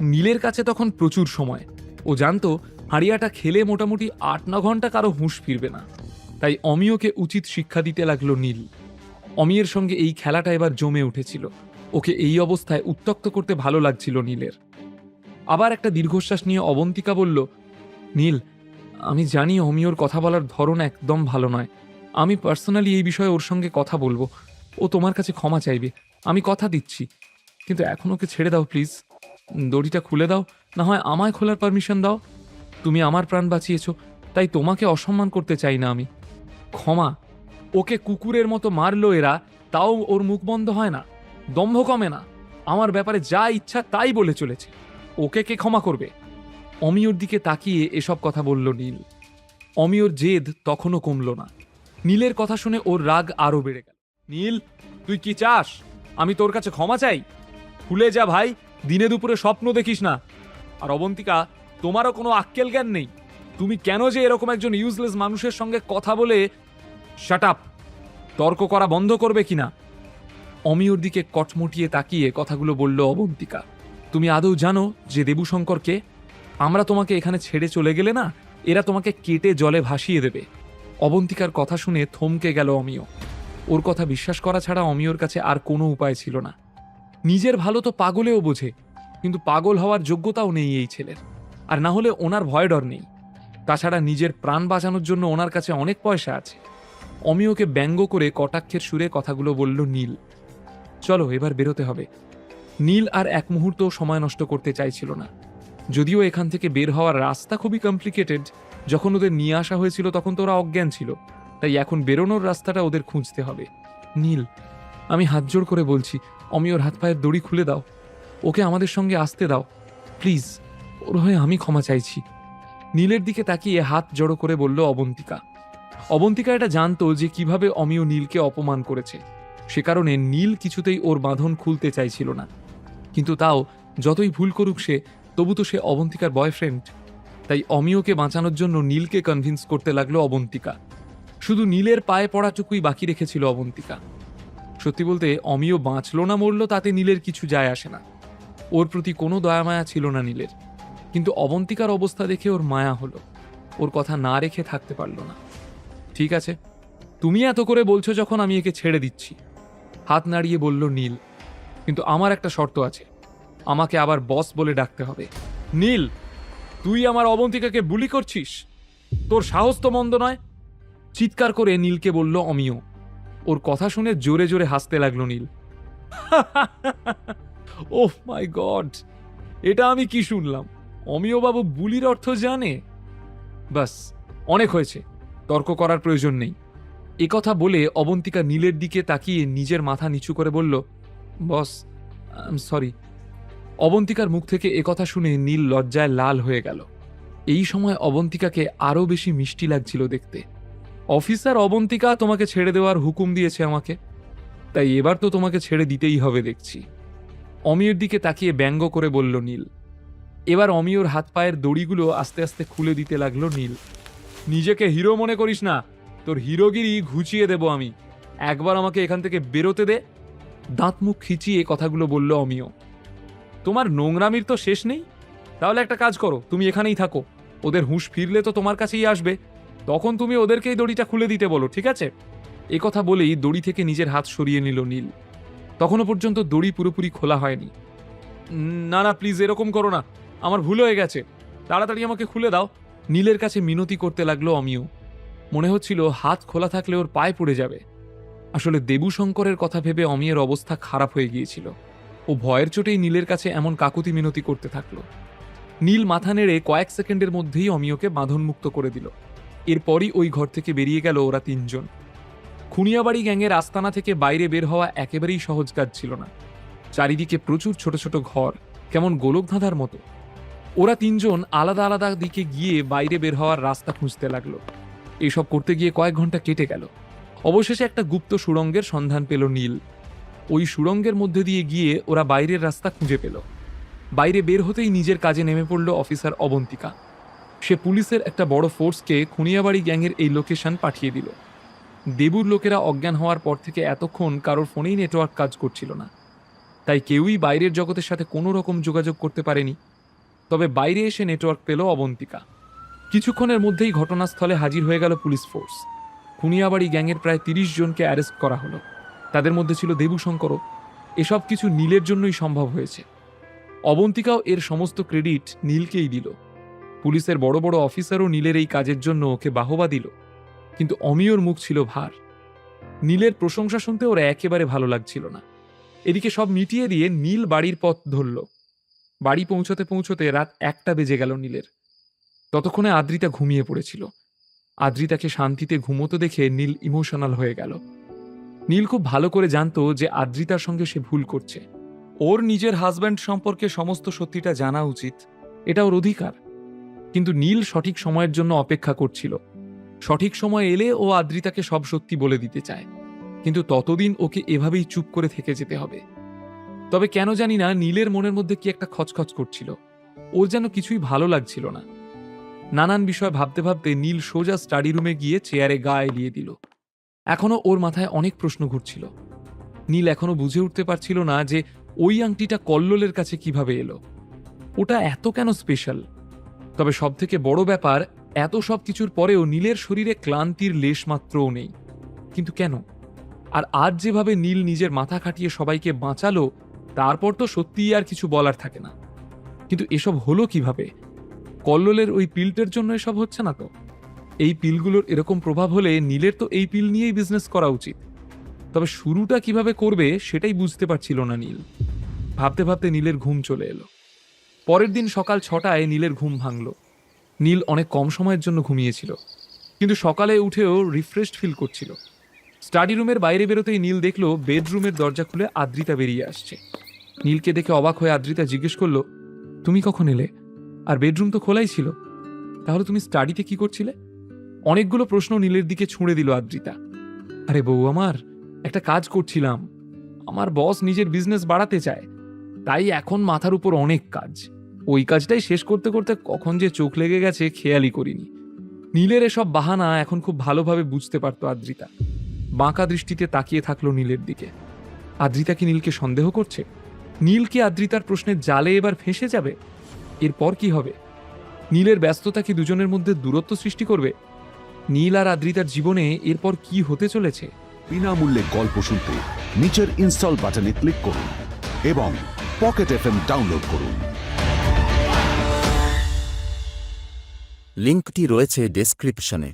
নীলের কাছে তখন প্রচুর সময়। ও জানতো হাড়িয়াটা খেলে মোটামুটি ৮-৯ ঘন্টা কারো হুঁশ ফিরবে না। তাই অমিয়কে উচিত শিক্ষা দিতে লাগলো নীল। অমিয়ের সঙ্গে এই খেলাটা এবার জমে উঠেছিল। ওকে এই অবস্থায় উত্ত্যক্ত করতে ভালো লাগছিল নীলের। আবার একটা দীর্ঘশ্বাস নিয়ে অবন্তিকা বলল, নীল, আমি জানি অমিয়র কথা বলার ধরন একদম ভালো নয়। আমি পার্সোনালি এই বিষয়ে ওর সঙ্গে কথা বলবো। ও তোমার কাছে ক্ষমা চাইবে, আমি কথা দিচ্ছি। কিন্তু এখন ওকে ছেড়ে দাও প্লিজ। দড়িটা খুলে দাও, না হয় আমায় খোলার পারমিশন দাও। তুমি আমার প্রাণ বাঁচিয়েছ, তাই তোমাকে অসম্মান করতে চাই না আমি। ক্ষমা? ওকে কুকুরের মতো মারলো এরা, তাও ওর মুখ বন্ধ হয় না? দম্ভ কমে না? আমার ব্যাপারে যা ইচ্ছা তাই বলে চলেছে। ওকে কে ক্ষমা করবে? অমিয়র দিকে তাকিয়ে এসব কথা বলল নীল। অমিয়র জেদ তখনও কমল না। নীলের কথা শুনে ওর রাগ আরো বেড়ে গেল। নীল, তুই কি চাস? আমি তোর কাছে ক্ষমা চাই? ভুলে যা ভাই, দিনে দুপুরে স্বপ্ন দেখিস না। আর অবন্তিকা, তোমারও কোনো আক্কেল জ্ঞান নেই। তুমি কেন যে এরকম একজন ইউজলেস মানুষের সঙ্গে কথা বলে... শাট আপ! তর্ক করা বন্ধ করবে কিনা? অমিয়র দিকে কটমটিয়ে তাকিয়ে কথাগুলো বলল অবন্তিকা। তুমি আদৌ জানো যে দেবুশঙ্করকে? আমরা তোমাকে এখানে ছেড়ে চলে গেলে না, এরা তোমাকে কেটে জলে ভাসিয়ে দেবে। অবন্তিকার কথা শুনে থমকে গেল অমিয়। ওর কথা বিশ্বাস করা ছাড়া অমিয়র কাছে আর কোনো উপায় ছিল না। নিজের ভালো তো পাগলেও বোঝে, কিন্তু পাগল হওয়ার যোগ্যতাও নেই এই ছেলের। আর না হলে ওনার ভয় ডর নেই। তাছাড়া নিজের প্রাণ বাঁচানোর জন্য ওনার কাছে অনেক পয়সা আছে। অমিয়কে ব্যঙ্গ করে কটাক্ষের সুরে কথাগুলো বলল নীল। চলো, এবার বেরোতে হবে। নীল আর এক মুহূর্ত সময় নষ্ট করতে চাইছিল না। যদিও এখান থেকে বের হওয়ার রাস্তা খুবই কমপ্লিকেটেড। যখন ওদের নিয়ে আসা হয়েছিল তখন তো ওরা অজ্ঞান ছিল, তাই এখন বেরোনোর রাস্তাটা ওদের খুঁজতে হবে। নীল, আমি হাত জোড় করে বলছি, অমিয়র হাত পায়ের দড়ি খুলে দাও। ওকে আমাদের সঙ্গে আসতে দাও প্লিজ। ওর হয়ে আমি ক্ষমা চাইছি। নীলের দিকে তাকিয়ে হাত জড়ো করে বলল অবন্তিকা। অবন্তিকা এটা জানতো যে কিভাবে অমিয় নীলকে অপমান করেছে। সে কারণে নীল কিছুতেই ওর বাঁধন খুলতে চাইছিল না। কিন্তু তাও যতই ভুল করুক সে, তবু তো সে অবন্তিকার বয়ফ্রেন্ড। তাই অমিয়কে বাঁচানোর জন্য নীলকে কনভিন্স করতে লাগলো অবন্তিকা। শুধু নীলের পায়ে পড়াটুকুই বাকি রেখেছিল অবন্তিকা। সত্যি বলতে অমিয় বাঁচলো না মরল তাতে নীলের কিছু যায় আসে না। ওর প্রতি কোনো দয়ামায়া ছিল না নীলের। কিন্তু অবন্তিকার অবস্থা দেখে ওর মায়া হলো। ওর কথা না রেখে থাকতে পারল না। ঠিক আছে, তুমি এত করে বলছো যখন, আমি একে ছেড়ে দিচ্ছি। হাত নাড়িয়ে বলল নীল। কিন্তু আমার একটা শর্ত আছে, আমাকে আবার বস বলে ডাকতে হবে। নীল, তুই আমার অবন্তিকাকে বুলি করছিস? তোর সাহস তো মন্দ নয়। চিৎকার করে নীলকে বলল অমিয়। ওর কথা শুনে জোরে জোরে হাসতে লাগলো নীল। ওহ মাই গড, এটা আমি কি শুনলাম? অমিয় বাবু বুলির অর্থ জানে? বাস, অনেক হয়েছে, তর্ক করার প্রয়োজন নেই। একথা বলে অবন্তিকা নীলের দিকে তাকিয়ে নিজের মাথা নিচু করে বলল, বস, আই এম সরি। অবন্তিকার মুখ থেকে একথা শুনে নীল লজ্জায় লাল হয়ে গেল। এই সময় অবন্তিকাকে আরো বেশি মিষ্টি লাগছিল দেখতে। অফিসার অবন্তিকা তোমাকে ছেড়ে দেওয়ার হুকুম দিয়েছে আমাকে, তাই এবার তো তোমাকে ছেড়ে দিতেই হবে দেখছি। অমিয়র দিকে তাকিয়ে ব্যঙ্গ করে বলল নীল। এবার অমিয়র হাত পায়ের দড়িগুলো আস্তে আস্তে খুলে দিতে লাগলো নীল। নিজেকে হিরো মনে করিস না, তোর হিরোগিরি ঘুচিয়ে দেব আমি। একবার আমাকে এখান থেকে বেরোতে দে। দাঁত মুখ খিচিয়ে কথাগুলো বলল অমিয়। তোমার নোংরামির তো শেষ নেই। তাহলে একটা কাজ করো, তুমি এখানেই থাকো। ওদের হুঁশ ফিরলে তো তোমার কাছেই আসবে, তখন তুমি ওদেরকেই দড়িটা খুলে দিতে বলো, ঠিক আছে? একথা বলেই দড়ি থেকে নিজের হাত সরিয়ে নিল নীল। তখনও পর্যন্ত দড়ি পুরোপুরি খোলা হয়নি। না না, প্লিজ এরকম করো না, আমার ভুল হয়ে গেছে, তাড়াতাড়ি আমাকে খুলে দাও। নীলের কাছে মিনতি করতে লাগলো অমিয়। মনে হচ্ছিল হাত খোলা থাকলে ওর পায়ে পড়ে যাবে। আসলে দেবুশঙ্করের কথা ভেবে অমিয়ের অবস্থা খারাপ হয়ে গিয়েছিল। ও ভয়ের চোটেই নীলের কাছে এমন কাকুতি মিনতি করতে থাকলো। নীল মাথা নেড়ে কয়েক সেকেন্ডের মধ্যেই অমিয়কে বাঁধনমুক্ত করে দিল। এরপরই ওই ঘর থেকে বেরিয়ে গেল ওরা তিনজন। খুনিয়াবাড়ি গ্যাংয়ের আস্তানা থেকে বাইরে বের হওয়া একেবারেই সহজ কাজ ছিল না। চারিদিকে প্রচুর ছোট ছোট ঘর, কেমন গোলকধাঁধার মতো। ওরা তিনজন আলাদা আলাদা দিকে গিয়ে বাইরে বের হওয়ার রাস্তা খুঁজতে লাগলো। এইসব করতে গিয়ে কয়েক ঘন্টা কেটে গেল। অবশেষে একটা গুপ্ত সুড়ঙ্গের সন্ধান পেল নীল। ওই সুড়ঙ্গের মধ্যে দিয়ে গিয়ে ওরা বাইরের রাস্তা খুঁজে পেল। বাইরে বের হতেই নিজের কাজে নেমে পড়ল অফিসার অবন্তিকা। সে পুলিশের একটা বড় ফোর্সকে খুনিয়াবাড়ি গ্যাংয়ের এই লোকেশন পাঠিয়ে দিল। দেবুর লোকেরা অজ্ঞান হওয়ার পর থেকে এতক্ষণ কারোর ফোনেই নেটওয়ার্ক কাজ করছিল না। তাই কেউই বাইরের জগতের সাথে কোনো রকম যোগাযোগ করতে পারেনি। তবে বাইরে এসে নেটওয়ার্ক পেল অবন্তিকা। কিছুক্ষণের মধ্যেই ঘটনাস্থলে হাজির হয়ে গেল পুলিশ ফোর্স। খুনিয়াবাড়ি গ্যাংয়ের প্রায় ৩০ জনকে অ্যারেস্ট করা হলো। তাদের মধ্যে ছিল দেবুশঙ্করও। এসব কিছু নীলের জন্যই সম্ভব হয়েছে। অবন্তিকাও এর সমস্ত ক্রেডিট নীলকেই দিল। পুলিশের বড় বড় অফিসারও নীলের এই কাজের জন্য ওকে বাহবা দিল। কিন্তু অমিয়র মুখ ছিল ভার। নীলের প্রশংসা শুনতে ওর একেবারে ভালো লাগছিল না। এদিকে সব মিটিয়ে দিয়ে নীল বাড়ির পথ ধরল। বাড়ি পৌঁছতে পৌঁছতে রাত 1টা বেজে গেল নীলের। ততক্ষণে আদ্রিতা ঘুমিয়ে পড়েছিল। আদ্রিতাকে শান্তিতে ঘুমোতে দেখে নীল ইমোশনাল হয়ে গেল। নীল খুব ভালো করে জানতো যে আদ্রিতার সঙ্গে সে ভুল করছে। ওর নিজের হাজব্যান্ড সম্পর্কে সমস্ত সত্যিটা জানা উচিত, এটা ওর অধিকার। কিন্তু নীল সঠিক সময়ের জন্য অপেক্ষা করছিল। সঠিক সময় এলে ও আদ্রিতাকে সব সত্যি বলে দিতে চায়, কিন্তু ততদিন ওকে এভাবেই চুপ করে থেকে যেতে হবে। তবে কেন জানি না নীলের মনের মধ্যে কি একটা খচখচ করছিল। ওর যেন কিছুই ভালো লাগছিল না। নানান বিষয় ভাবতে ভাবতে নীল সোজা স্টাডি রুমে গিয়ে চেয়ারে গা এলিয়ে দিল। এখনো ওর মাথায় অনেক প্রশ্ন ঘুরছিল। নীল এখনো বুঝে উঠতে পারছিল না যে ওই আংটিটা কল্লোলের কাছে কিভাবে এলো, ওটা এত কেন স্পেশাল। তবে সবথেকে বড় ব্যাপার, এত সব কিছুর পরেও নীলের শরীরে ক্লান্তির লেশ মাত্রও নেই। কিন্তু কেন? আর আজ যেভাবে নীল নিজের মাথা খাটিয়ে সবাইকে বাঁচালো, তারপর তো সত্যিই আর কিছু বলার থাকে না। কিন্তু এসব হলো কিভাবে? কল্লোলের ওই পিলটার জন্য এসব হচ্ছে না তো? এই পিলগুলোর এরকম প্রভাব হলে নীলের তো এই পিল নিয়েই বিজনেস করা উচিত। তবে শুরুটা কিভাবে করবে সেটাই বুঝতে পারছিল না নীল। ভাবতে ভাবতে নীলের ঘুম চলে এলো। পরের দিন সকাল 6টায় নীলের ঘুম ভাঙল। নীল অনেক কম সময়ের জন্য ঘুমিয়েছিল, কিন্তু সকালে উঠেও রিফ্রেশড ফিল করছিল। স্টাডি রুমের বাইরে বেরোতেই নীল দেখল বেডরুমের দরজা খুলে আদ্রিতা বেরিয়ে আসছে। নীলকে দেখে অবাক হয়ে আদ্রিতা জিজ্ঞেস করলো, তুমি কখন এলে? আর বেডরুম তো খোলাই ছিল, তাহলে তুমি স্টাডিতে কি করছিলে? অনেকগুলো প্রশ্ন নীলের দিকে ছুঁড়ে দিল আদ্রিতা। আরে বউ আমার, একটা কাজ করছিলাম। আমার বস নিজের বিজনেস বাড়াতে চায়, তাই এখন মাথার উপর অনেক কাজ। ওই কাজটাই শেষ করতে করতে কখন যে চোখ লেগে গেছে খেয়ালই করিনি। নীলের এসব বাহানা এখন খুব ভালোভাবে বুঝতে পারত আদ্রিতা। বাঁকা দৃষ্টিতে তাকিয়ে থাকলো নীলের দিকে। আদ্রিতা কি নীলকে সন্দেহ করছে? নীল কি আদ্রিতার প্রশ্নের জালে এবার ফেঁসে যাবে? এরপর কি হবে? নীলের ব্যস্ততা কি দুজনের মধ্যে দূরত্ব সৃষ্টি করবে? নীল আর আদ্রিতার জীবনে এরপর কি হতে চলেছে? বিনামূল্যে গল্প শুনতে নিচের ইনস্টল বাটনে ক্লিক করুন এবং পকেট এফএম ডাউনলোড করুন। লিঙ্কটি রয়েছে ডেসক্রিপশনে।